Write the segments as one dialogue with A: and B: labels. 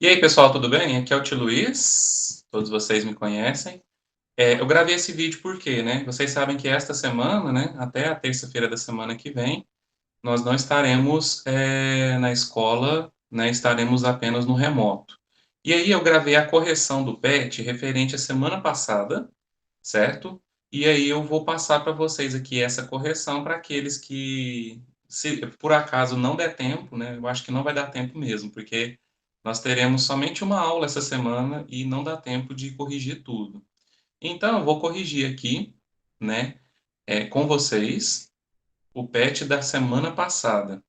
A: E aí, pessoal, tudo bem? Aqui é o Tio Luiz, todos vocês me conhecem. Eu gravei esse vídeo porque, né, vocês sabem que esta semana, né, até a terça-feira da semana que vem, nós não estaremos na escola, né, estaremos apenas no remoto. E aí eu gravei a correção do PET referente à semana passada, certo? E aí eu vou passar para vocês aqui essa correção para aqueles que, se por acaso não der tempo, né? Eu acho que não vai dar tempo mesmo, porque nós teremos somente uma aula essa semana e não dá tempo de corrigir tudo. Então, eu vou corrigir aqui, né, com vocês, o PET da semana passada.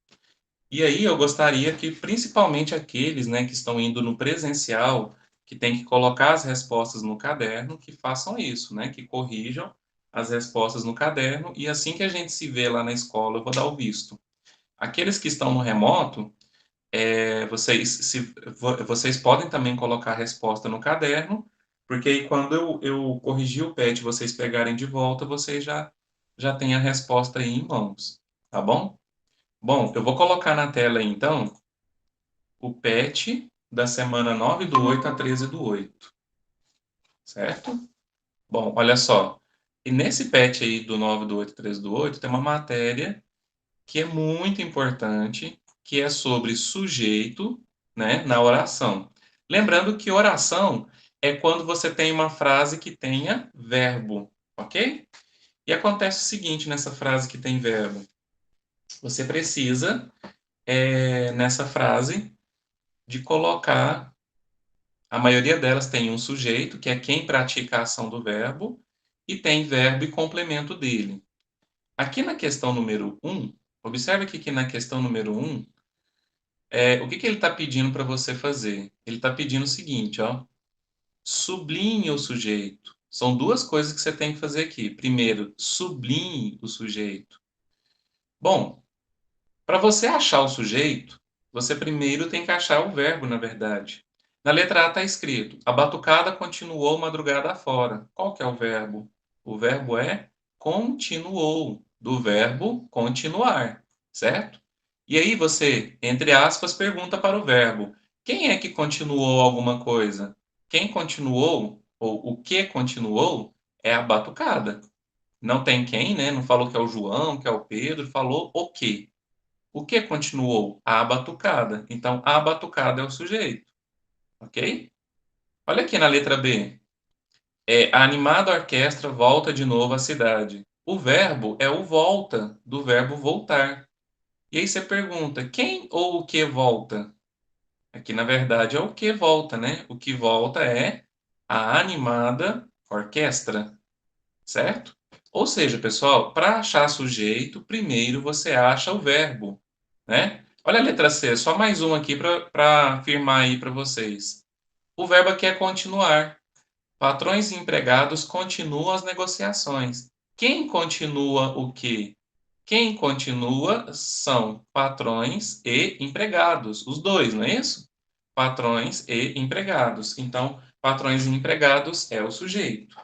A: E aí eu gostaria que, principalmente aqueles, né, que estão indo no presencial, que tem que colocar as respostas no caderno, que façam isso, né, que corrijam as respostas no caderno e assim que a gente se vê lá na escola, eu vou dar o visto. Aqueles que estão no remoto, vocês podem também colocar a resposta no caderno, porque aí quando eu corrigir o PET, vocês pegarem de volta, vocês já têm a resposta aí em mãos, tá bom? Bom, eu vou colocar na tela aí, então, o PET da semana 9/8 a 13/8, certo? Bom, olha só. E nesse PET aí do 9/8 a 13/8 tem uma matéria que é muito importante, que é sobre sujeito, né, na oração. Lembrando que oração é quando você tem uma frase que tenha verbo, ok? E acontece o seguinte nessa frase que tem verbo. Você precisa, nessa frase, de colocar. A maioria delas tem um sujeito, que é quem pratica a ação do verbo, e tem verbo e complemento dele. Aqui na questão número um, observe aqui que na questão número um, o que ele está pedindo para você fazer? Ele está pedindo o seguinte, ó, sublinhe o sujeito. São duas coisas que você tem que fazer aqui. Primeiro, sublinhe o sujeito. Bom, para você achar o sujeito, você primeiro tem que achar o verbo, na verdade. Na letra A está escrito: a batucada continuou madrugada afora. Qual que é o verbo? O verbo é continuou, do verbo continuar, certo? E aí você, entre aspas, pergunta para o verbo: quem é que continuou alguma coisa? Quem continuou, ou o que continuou, é a batucada. Não tem quem, né? Não falou que é o João, que é o Pedro, falou o que. O que continuou? A batucada. Então, a batucada é o sujeito, ok? Olha aqui na letra B. A animada orquestra volta de novo à cidade. O verbo é o volta, do verbo voltar. E aí você pergunta, quem ou o que volta? Aqui, na verdade, é o que volta, né? O que volta é a animada orquestra, certo? Ou seja, pessoal, para achar sujeito, primeiro você acha o verbo, né? Olha a letra C, só mais um aqui para afirmar aí para vocês. O verbo aqui é continuar. Patrões e empregados continuam as negociações. Quem continua o quê? Quem continua são patrões e empregados, os dois, não é isso? Patrões e empregados. Então, patrões e empregados é o sujeito.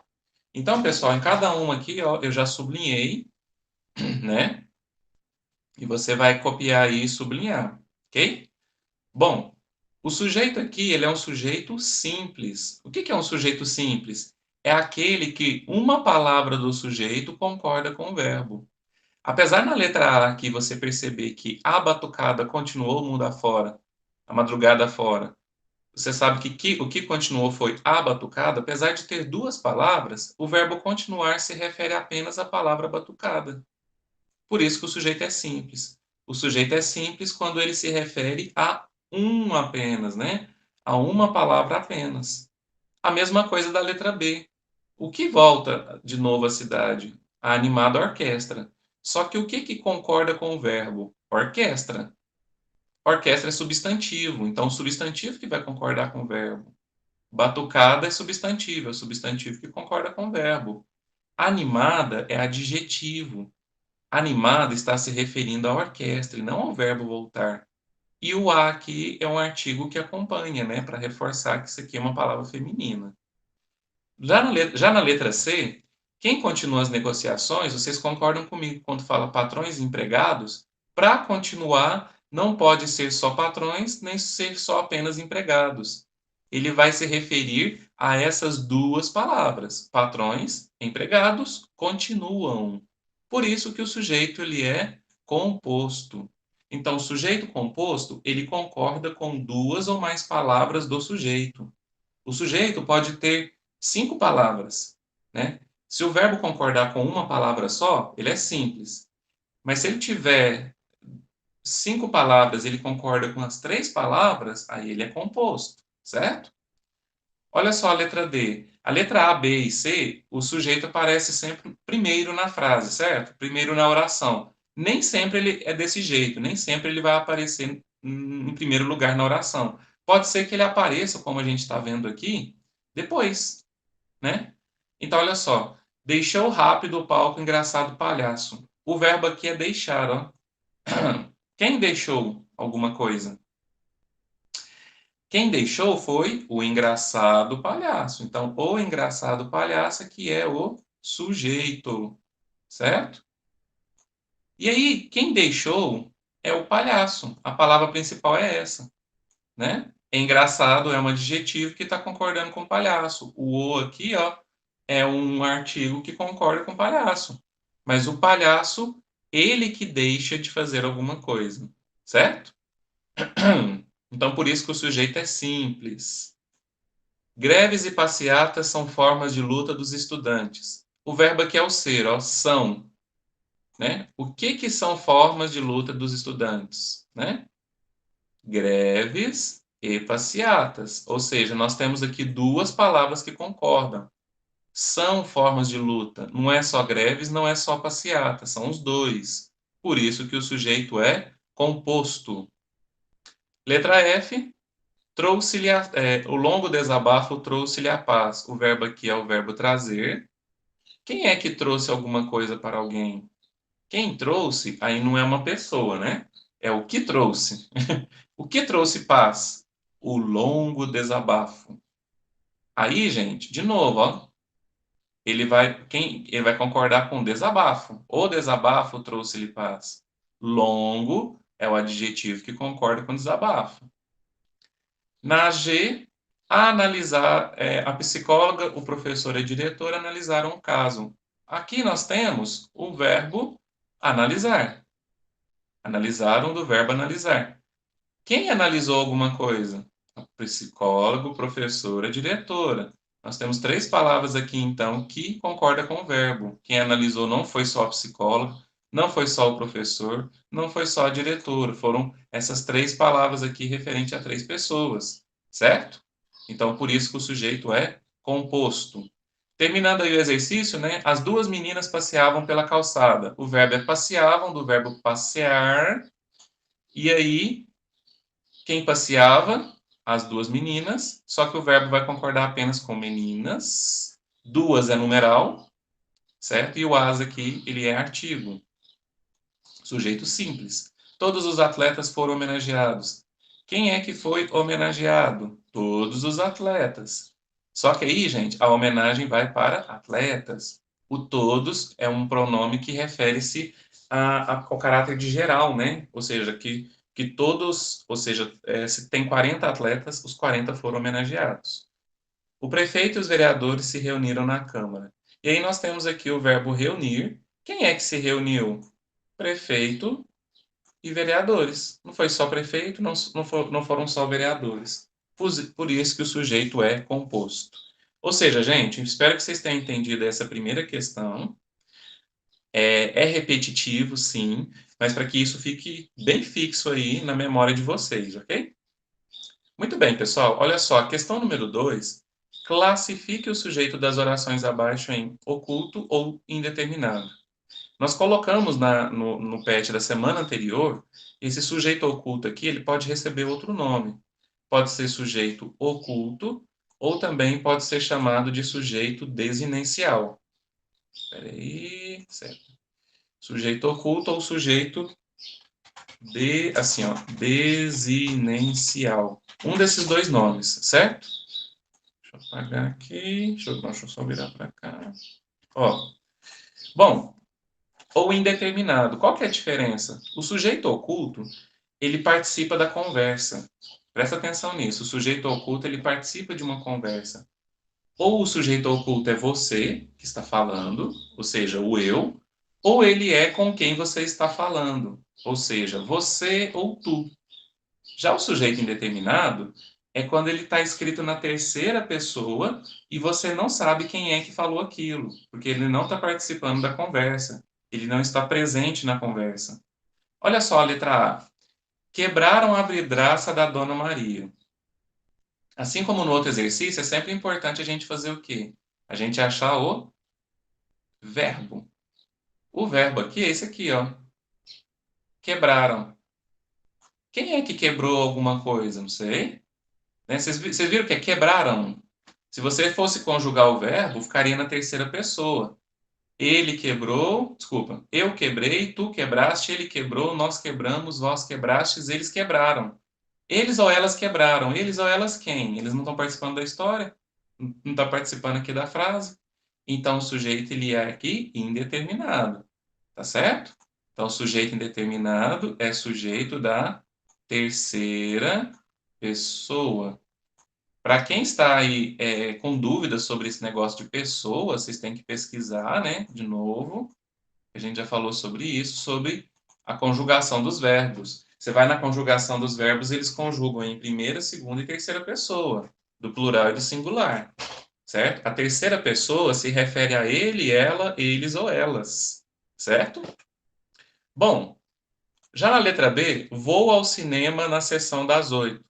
A: Então, pessoal, em cada um aqui, ó, eu já sublinhei, né? E você vai copiar aí e sublinhar, ok? Bom, o sujeito aqui, ele é um sujeito simples. O que que é um sujeito simples? É aquele que uma palavra do sujeito concorda com o verbo. Apesar na letra A aqui você perceber que a batucada continuou o mundo afora, a madrugada afora, você sabe que o que continuou foi a batucada, apesar de ter duas palavras, o verbo continuar se refere apenas à palavra batucada. Por isso que o sujeito é simples. O sujeito é simples quando ele se refere a um apenas, né? A uma palavra apenas. A mesma coisa da letra B. O que volta de novo à cidade? A animada orquestra. Só que o que que concorda com o verbo? Orquestra. Orquestra é substantivo, então o substantivo que vai concordar com o verbo. Batucada é o substantivo que concorda com o verbo. Animada é adjetivo. Animada está se referindo à orquestra e não ao verbo voltar. E o a aqui é um artigo que acompanha, né, para reforçar que isso aqui é uma palavra feminina. Já na letra C, quem continua as negociações, vocês concordam comigo quando fala patrões e empregados? Para continuar, não pode ser só patrões, nem ser só apenas empregados. Ele vai se referir a essas duas palavras, patrões, empregados, continuam. Por isso que o sujeito ele é composto. Então, o sujeito composto, ele concorda com duas ou mais palavras do sujeito. O sujeito pode ter 5 palavras, né? Se o verbo concordar com uma palavra só, ele é simples. Mas se ele tiver 5 palavras, ele concorda com as 3 palavras, aí ele é composto, certo? Olha só a letra D. A letra A, B e C, o sujeito aparece sempre primeiro na frase, certo? Primeiro na oração. Nem sempre ele é desse jeito, nem sempre ele vai aparecer em primeiro lugar na oração. Pode ser que ele apareça, como a gente está vendo aqui, depois, né? Então, olha só. Deixou rápido o palco, engraçado palhaço. O verbo aqui é deixar, ó. Quem deixou alguma coisa? Quem deixou foi o engraçado palhaço. Então, o engraçado palhaço que é o sujeito, certo? E aí, quem deixou é o palhaço. A palavra principal é essa, né? Engraçado é um adjetivo que está concordando com palhaço. O aqui, ó, é um artigo que concorda com palhaço. Mas o palhaço, ele que deixa de fazer alguma coisa, certo? Então, por isso que o sujeito é simples. Greves e passeatas são formas de luta dos estudantes. O verbo aqui é o ser, ó, são, né? O que que são formas de luta dos estudantes, né? Greves e passeatas. Ou seja, nós temos aqui duas palavras que concordam. São formas de luta. Não é só greves, não é só passeata, são os dois. Por isso que o sujeito é composto. Letra F, trouxe-lhe o longo desabafo trouxe-lhe a paz. O verbo aqui é o verbo trazer. Quem é que trouxe alguma coisa para alguém? Quem trouxe, aí não é uma pessoa, né? É o que trouxe. O que trouxe paz? O longo desabafo. Aí, gente, de novo, ó, ele vai concordar com desabafo. O desabafo trouxe-lhe paz. Longo é o adjetivo que concorda com desabafo. Na G, a analisar, a psicóloga, o professor e a diretora analisaram o caso. Aqui nós temos o verbo analisar. Analisaram do verbo analisar. Quem analisou alguma coisa? O psicólogo, professora, diretora. Nós temos 3 palavras aqui, então, que concordam com o verbo. Quem analisou não foi só a psicóloga, não foi só o professor, não foi só a diretora. Foram essas 3 palavras aqui referente a 3 pessoas, certo? Então, por isso que o sujeito é composto. Terminando aí o exercício, né? As duas meninas passeavam pela calçada. O verbo é passeavam, do verbo passear. E aí, quem passeava? As duas meninas, só que o verbo vai concordar apenas com meninas. Duas é numeral, certo? E o as aqui, ele é artigo. Sujeito simples. Todos os atletas foram homenageados. Quem é que foi homenageado? Todos os atletas. Só que aí, gente, a homenagem vai para atletas. O todos é um pronome que refere-se ao caráter de geral, né? Ou seja, que todos, ou seja, se tem 40 atletas, os 40 foram homenageados. O prefeito e os vereadores se reuniram na Câmara. E aí nós temos aqui o verbo reunir. Quem é que se reuniu? Prefeito e vereadores. Não foi só prefeito, não foram só vereadores. Por isso que o sujeito é composto. Ou seja, gente, espero que vocês tenham entendido essa primeira questão. É repetitivo, sim, mas para que isso fique bem fixo aí na memória de vocês, ok? Muito bem, pessoal. Olha só, a questão número 2. Classifique o sujeito das orações abaixo em oculto ou indeterminado. Nós colocamos no PET da semana anterior, esse sujeito oculto aqui, ele pode receber outro nome. Pode ser sujeito oculto ou também pode ser chamado de sujeito desinencial. Espera aí, certo. Sujeito oculto ou sujeito assim, ó, desinencial. Um desses dois nomes, certo? Deixa eu apagar aqui, deixa eu só virar para cá. Ó, bom, ou indeterminado. Qual que é a diferença? O sujeito oculto, ele participa da conversa. Presta atenção nisso. O sujeito oculto, ele participa de uma conversa. Ou o sujeito oculto é você que está falando, ou seja, o eu, ou ele é com quem você está falando, ou seja, você ou tu. Já o sujeito indeterminado é quando ele está escrito na terceira pessoa e você não sabe quem é que falou aquilo, porque ele não está participando da conversa, ele não está presente na conversa. Olha só a letra A. Quebraram a vidraça da Dona Maria. Assim como no outro exercício, é sempre importante a gente fazer o quê? A gente achar o verbo. O verbo aqui é esse aqui, ó. Quebraram. Quem é que quebrou alguma coisa? Não sei. Né? Vocês viram que é quebraram? Se você fosse conjugar o verbo, ficaria na terceira pessoa. Ele quebrou, desculpa, eu quebrei, tu quebraste, ele quebrou, nós quebramos, vós quebrastes, eles quebraram. Eles ou elas quebraram. Eles ou elas quem? Eles não estão participando da história? Não está participando aqui da frase? Então, o sujeito ele é aqui indeterminado. Tá certo? Então, o sujeito indeterminado é sujeito da terceira pessoa. Para quem está aí com dúvidas sobre esse negócio de pessoa, vocês têm que pesquisar, né? De novo. A gente já falou sobre isso, sobre a conjugação dos verbos. Você vai na conjugação dos verbos, eles conjugam em primeira, segunda e terceira pessoa, do plural e do singular, certo? A terceira pessoa se refere a ele, ela, eles ou elas, certo? Bom, já na letra B, vou ao cinema na sessão das 8.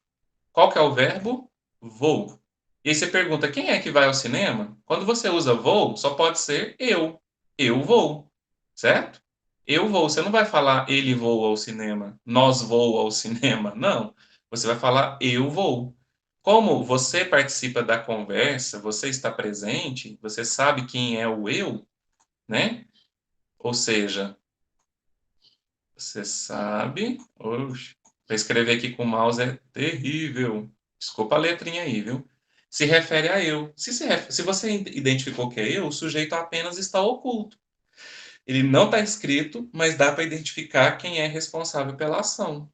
A: Qual que é o verbo? Vou. E aí você pergunta, quem é que vai ao cinema? Quando você usa vou, só pode ser eu. Eu vou, certo? Eu vou. Você não vai falar ele voa ao cinema, nós vou ao cinema. Não. Você vai falar eu vou. Como você participa da conversa, você está presente, você sabe quem é o eu, né? Ou seja, você sabe. Oxe, para escrever aqui com o mouse é terrível. Desculpa a letrinha aí, viu? Se refere a eu. Se você identificou que é eu, o sujeito apenas está oculto. Ele não está escrito, mas dá para identificar quem é responsável pela ação.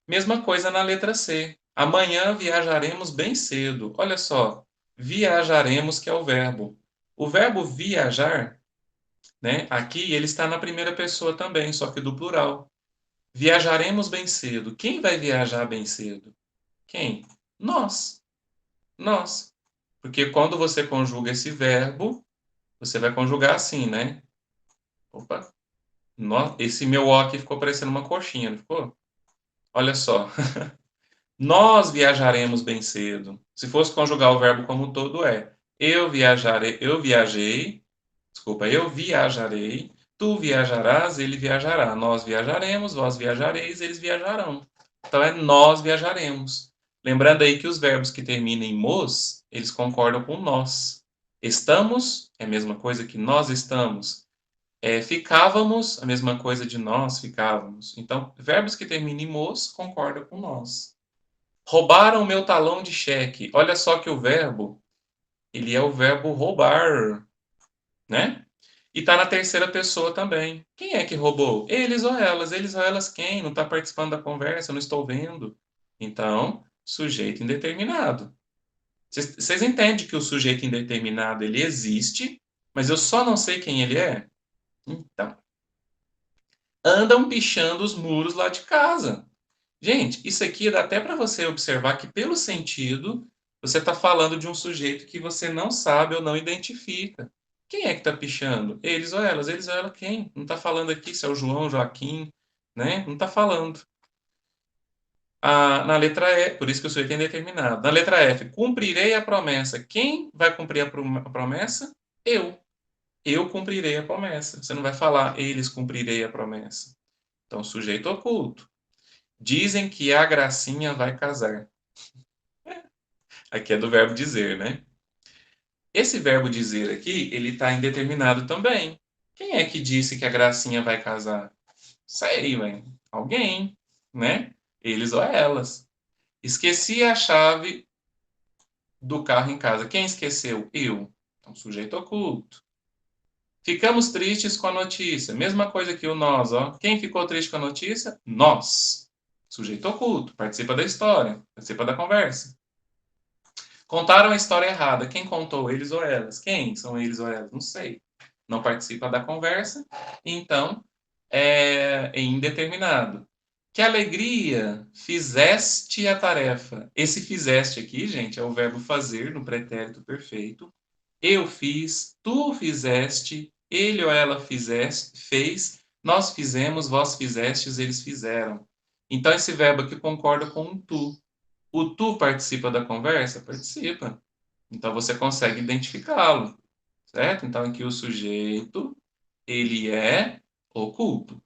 A: Mesma coisa na letra C. Amanhã viajaremos bem cedo. Olha só. Viajaremos, que é o verbo. O verbo viajar, né? Aqui ele está na primeira pessoa também, só que do plural. Viajaremos bem cedo. Quem vai viajar bem cedo? Quem? Nós. Nós. Porque quando você conjuga esse verbo, você vai conjugar assim, né? Opa. Esse meu O aqui ficou parecendo uma coxinha, não ficou? Olha só. Nós viajaremos bem cedo. Se fosse conjugar o verbo como um todo, é eu viajarei, eu viajei, desculpa, eu viajarei, tu viajarás, ele viajará, nós viajaremos, vós viajareis, eles viajarão. Então é nós viajaremos. Lembrando aí que os verbos que terminam em mos, eles concordam com nós. Estamos é a mesma coisa que nós estamos. Ficávamos, a mesma coisa de nós ficávamos. Então, verbos que terminam em mos concordam com nós. Roubaram meu talão de cheque. Olha só que o verbo, ele é o verbo roubar, né? E tá na terceira pessoa também. Quem é que roubou? Eles ou elas? Eles ou elas quem? Não está participando da conversa, não estou vendo. Então, sujeito indeterminado. Vocês entendem que o sujeito indeterminado ele existe, mas eu só não sei quem ele é? Então, andam pichando os muros lá de casa. Gente, isso aqui dá até para você observar que, pelo sentido, você está falando de um sujeito que você não sabe ou não identifica. Quem é que está pichando? Eles ou elas? Eles ou ela quem? Não está falando aqui se é o João, Joaquim, né? Não está falando. Na letra E, por isso que o sujeito é indeterminado. Na letra F, cumprirei a promessa. Quem vai cumprir a promessa? Eu. Eu cumprirei a promessa. Você não vai falar, eles cumprirei a promessa. Então, sujeito oculto. Dizem que a Gracinha vai casar. Aqui é do verbo dizer, né? Esse verbo dizer aqui, ele está indeterminado também. Quem é que disse que a Gracinha vai casar? Sei, velho. Alguém, né? Eles ou elas. Esqueci a chave do carro em casa. Quem esqueceu? Eu. Então, sujeito oculto. Ficamos tristes com a notícia. Mesma coisa que o nós, ó. Quem ficou triste com a notícia? Nós. Sujeito oculto, participa da história, participa da conversa. Contaram a história errada. Quem contou, eles ou elas? Quem são eles ou elas? Não sei. Não participa da conversa, então é indeterminado. Que alegria! Fizeste a tarefa. Esse fizeste aqui, gente, é o verbo fazer no pretérito perfeito. Eu fiz, tu fizeste, ele ou ela fez, nós fizemos, vós fizestes, eles fizeram. Então esse verbo aqui concorda com o tu. O tu participa da conversa? Participa. Então você consegue identificá-lo, certo? Então aqui o sujeito, ele é oculto.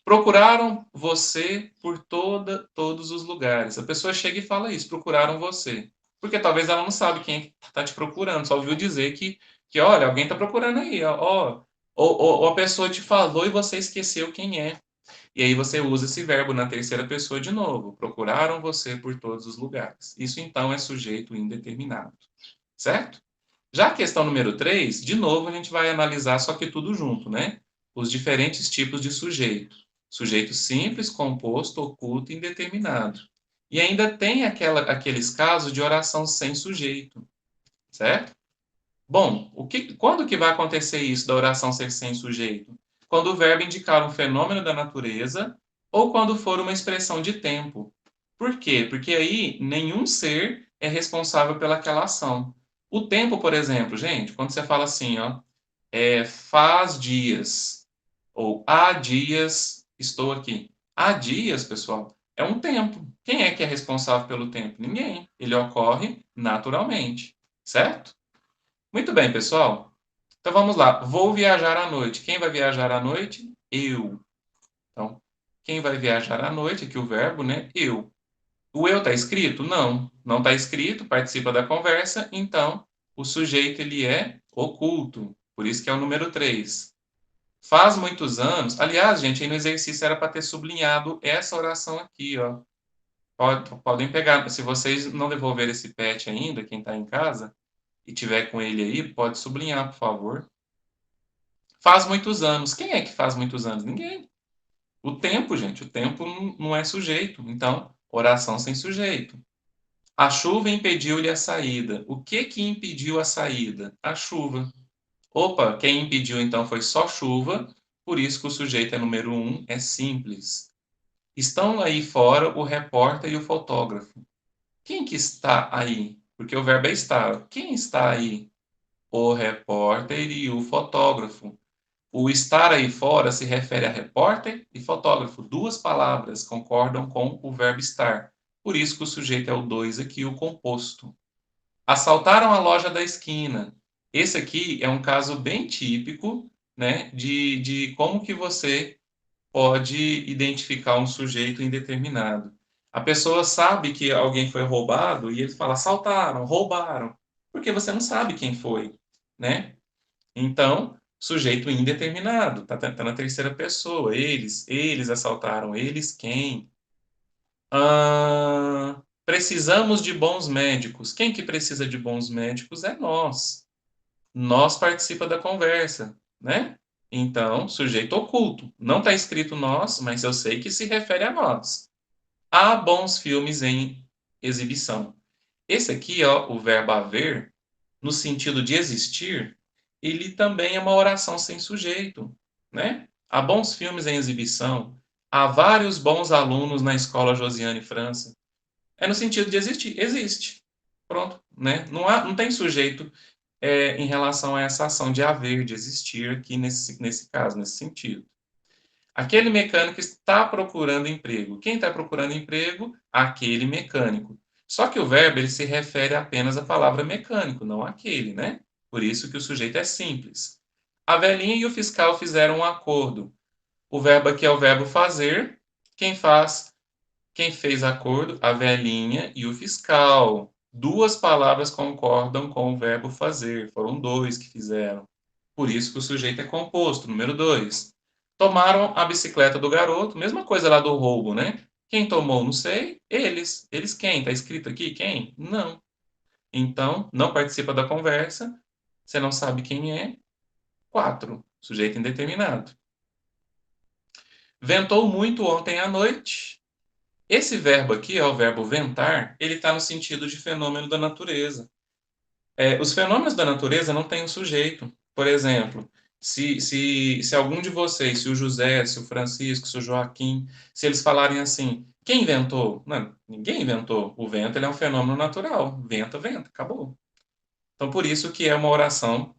A: Procuraram você por todos os lugares. A pessoa chega e fala isso, procuraram você. Porque talvez ela não sabe quem está te procurando, só ouviu dizer que olha, alguém está procurando aí, ó. Ou a pessoa te falou e você esqueceu quem é. E aí você usa esse verbo na terceira pessoa de novo. Procuraram você por todos os lugares. Isso então é sujeito indeterminado, certo? Já a questão número 3, de novo a gente vai analisar só que tudo junto, né? Os diferentes tipos de sujeito. Sujeito simples, composto, oculto e indeterminado. E ainda tem aqueles casos de oração sem sujeito, certo? Bom, quando que vai acontecer isso da oração ser sem sujeito? Quando o verbo indicar um fenômeno da natureza ou quando for uma expressão de tempo. Por quê? Porque aí nenhum ser é responsável pelaquela ação. O tempo, por exemplo, gente, quando você fala assim, ó, faz dias ou há dias estou aqui. Há dias, pessoal, é um tempo. Quem é que é responsável pelo tempo? Ninguém. Ele ocorre naturalmente, certo? Muito bem, pessoal. Então vamos lá. Vou viajar à noite. Quem vai viajar à noite? Eu. Então, quem vai viajar à noite, aqui o verbo, né? Eu. O eu está escrito? Não. Não está escrito, participa da conversa, então o sujeito ele é oculto. Por isso que é o número 3. Faz muitos anos. Aliás, gente, aí no exercício era para ter sublinhado essa oração aqui, ó. Podem pegar. Se vocês não devolverem esse pet ainda, quem está em casa, e tiver com ele aí, pode sublinhar, por favor. Faz muitos anos. Quem é que faz muitos anos? Ninguém. O tempo, gente, o tempo não é sujeito. Então, oração sem sujeito. A chuva impediu-lhe a saída. O que que impediu a saída? A chuva. Opa, quem impediu então foi só chuva, por isso que o sujeito é número 1, é simples. Estão aí fora o repórter e o fotógrafo. Quem que está aí? Porque o verbo é estar. Quem está aí? O repórter e o fotógrafo. O estar aí fora se refere a repórter e fotógrafo. Duas palavras concordam com o verbo estar. Por isso que o sujeito é o 2 aqui, o composto. Assaltaram a loja da esquina. Esse aqui é um caso bem típico, né, de como que você pode identificar um sujeito indeterminado. A pessoa sabe que alguém foi roubado e ele fala assaltaram, roubaram, porque você não sabe quem foi, né? Então, sujeito indeterminado, tá na terceira pessoa. Eles assaltaram. Eles quem? Precisamos de bons médicos. Quem que precisa de bons médicos é nós. Nós participa da conversa, né? Então, sujeito oculto. Não está escrito nós, mas eu sei que se refere a nós. Há bons filmes em exibição. Esse aqui, ó, o verbo haver, no sentido de existir, ele também é uma oração sem sujeito, né? Há bons filmes em exibição, há vários bons alunos na escola Josiane França. É no sentido de existir, existe. Pronto, né? Não tem sujeito em relação a essa ação de haver, de existir aqui nesse caso, nesse sentido. Aquele mecânico está procurando emprego. Quem está procurando emprego? Aquele mecânico. Só que o verbo ele se refere apenas à palavra mecânico, não àquele, né? Por isso que o sujeito é simples. A velhinha e o fiscal fizeram um acordo. O verbo aqui é o verbo fazer. Quem faz? Quem fez acordo? A velhinha e o fiscal. Duas palavras concordam com o verbo fazer. Foram dois que fizeram. Por isso que o sujeito é composto. Número 2. Tomaram a bicicleta do garoto. Mesma coisa lá do roubo, né? Quem tomou? Não sei. Eles. Eles quem? Está escrito aqui quem? Não. Então, não participa da conversa. Você não sabe quem é. 4. Sujeito indeterminado. Ventou muito ontem à noite. Esse verbo aqui, ó, o verbo ventar, ele está no sentido de fenômeno da natureza. Os fenômenos da natureza não têm um sujeito. Por exemplo, se algum de vocês, se o José, se o Francisco, se o Joaquim, se eles falarem assim, quem inventou? Não, ninguém inventou. O vento, ele é um fenômeno natural. Venta, venta, acabou. Então, por isso que é uma oração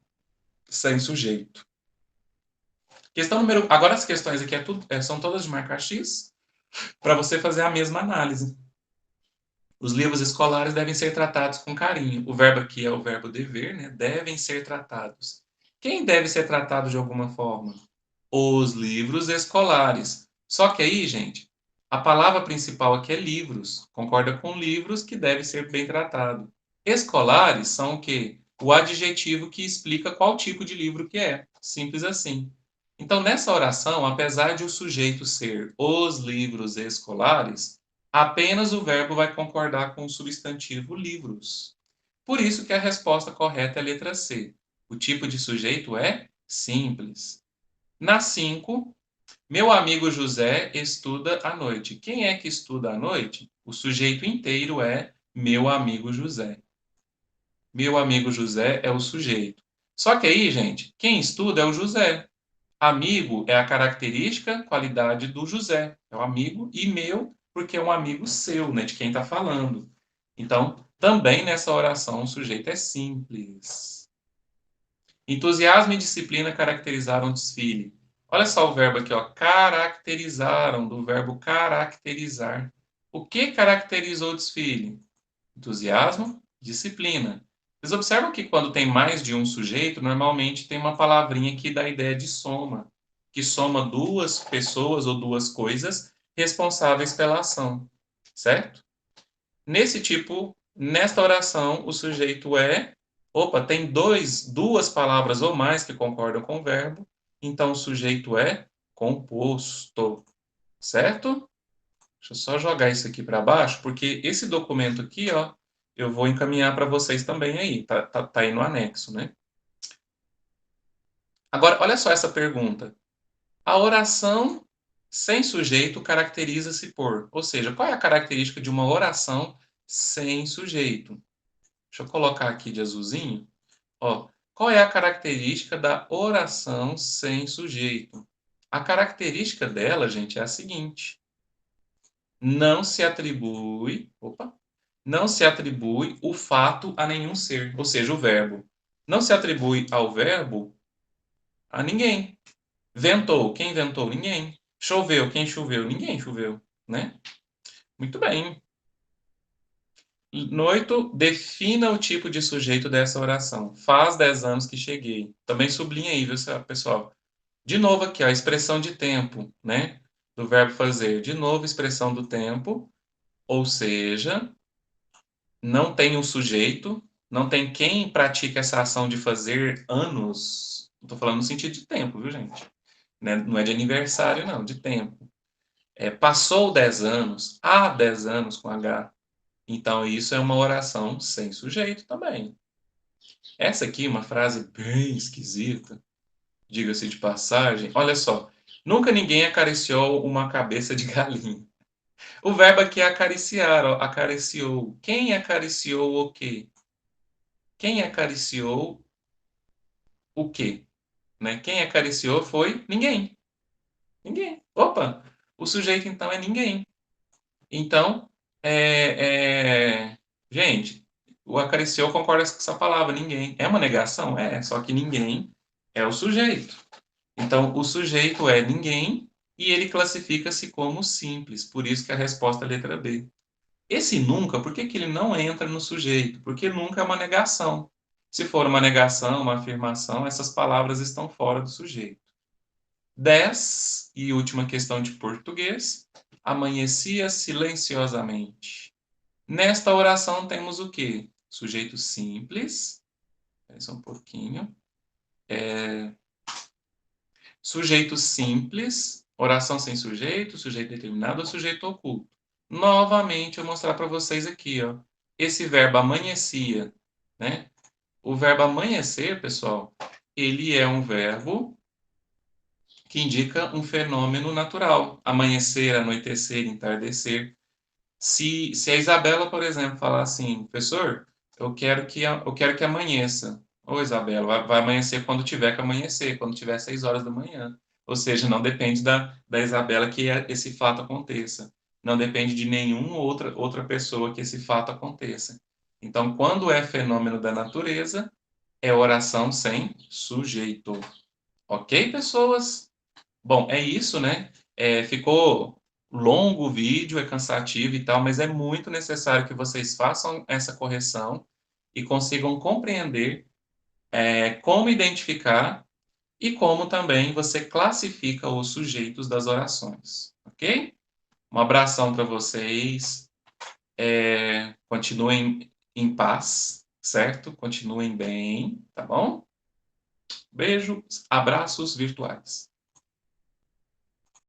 A: sem sujeito. Questão número... Agora, as questões aqui são todas de marcar X, para você fazer a mesma análise. Os livros escolares devem ser tratados com carinho. O verbo aqui é o verbo dever, né? Devem ser tratados. Quem deve ser tratado de alguma forma? Os livros escolares. Só que aí, gente, a palavra principal aqui é livros. Concorda com livros que deve ser bem tratado. Escolares são o quê? O adjetivo que explica qual tipo de livro que é. Simples assim. Então, nessa oração, apesar de o sujeito ser os livros escolares, apenas o verbo vai concordar com o substantivo livros. Por isso que a resposta correta é a letra C. O tipo de sujeito é simples. Na 5, meu amigo José estuda à noite. Quem é que estuda à noite? O sujeito inteiro é meu amigo José. Meu amigo José é o sujeito. Só que aí, gente, quem estuda é o José. Amigo é a característica, qualidade do José. É o amigo e meu, porque é um amigo seu, né, de quem está falando. Então, também nessa oração o sujeito é simples. Entusiasmo e disciplina caracterizaram o desfile. Olha só o verbo aqui, ó, caracterizaram, do verbo caracterizar. O que caracterizou o desfile? Entusiasmo, disciplina. Vocês observam que quando tem mais de um sujeito, normalmente tem uma palavrinha que dá a ideia de soma, que soma duas pessoas ou duas coisas responsáveis pela ação, certo? Nesta oração, o sujeito é, opa, tem duas palavras ou mais que concordam com o verbo, então o sujeito é composto, certo? Deixa eu só jogar isso aqui para baixo, porque esse documento aqui, ó, eu vou encaminhar para vocês também aí, tá aí no anexo, né? Agora, olha só essa pergunta. A oração sem sujeito caracteriza-se por, ou seja, qual é a característica de uma oração sem sujeito? Deixa eu colocar aqui de azulzinho. Ó, qual é a característica da oração sem sujeito? A característica dela, gente, é a seguinte: não se atribui, não se atribui o fato a nenhum ser, ou seja, o verbo. Não se atribui ao verbo a ninguém. Ventou, quem ventou? Ninguém. Choveu, quem choveu? Ninguém choveu, né? Muito bem. Noito, defina o tipo de sujeito dessa oração. Faz 10 anos que cheguei. Também sublinha aí, viu, pessoal? De novo aqui, ó, a expressão de tempo, né? Do verbo fazer. De novo, expressão do tempo. Ou seja, não tem um sujeito, não tem quem pratica essa ação de fazer anos. Estou falando no sentido de tempo, viu, gente? Né? Não é de aniversário, não, de tempo. Passou 10 anos, há 10 anos com H. Então, isso é uma oração sem sujeito também. Essa aqui é uma frase bem esquisita, diga-se de passagem. Olha só. Nunca ninguém acariciou uma cabeça de galinha. O verbo aqui é acariciar, ó, acariciou. Quem acariciou o quê? Quem acariciou o quê? Né? Quem acariciou foi ninguém. Ninguém. Opa! O sujeito, então, é ninguém. Então, gente, o acariciou concorda com essa palavra, ninguém. É uma negação? É, só que ninguém é o sujeito. Então, o sujeito é ninguém e ele classifica-se como simples. Por isso que a resposta é a letra B. Esse nunca, por que que ele não entra no sujeito? Porque nunca é uma negação. Se for uma negação, uma afirmação, essas palavras estão fora do sujeito. 10, e última questão de português. Amanhecia silenciosamente. Nesta oração temos o quê? Sujeito simples. Espera só um pouquinho. Sujeito simples, oração sem sujeito, sujeito determinado ou sujeito oculto. Novamente, eu vou mostrar para vocês aqui, ó, esse verbo amanhecia, né? O verbo amanhecer, pessoal, ele é um verbo que indica um fenômeno natural. Amanhecer, anoitecer, entardecer. Se a Isabela, por exemplo, falar assim, professor, eu quero que amanheça. Ô, Isabela, vai amanhecer quando tiver que amanhecer, quando tiver 6 horas da manhã. Ou seja, não depende da Isabela que esse fato aconteça. Não depende de nenhuma outra pessoa que esse fato aconteça. Então, quando é fenômeno da natureza, é oração sem sujeito. Ok, pessoas? Bom, é isso, né? Ficou longo o vídeo, é cansativo e tal, mas é muito necessário que vocês façam essa correção e consigam compreender como identificar e como também você classifica os sujeitos das orações, ok? Um abração para vocês, continuem em paz, certo? Continuem bem, tá bom? Beijos, abraços virtuais.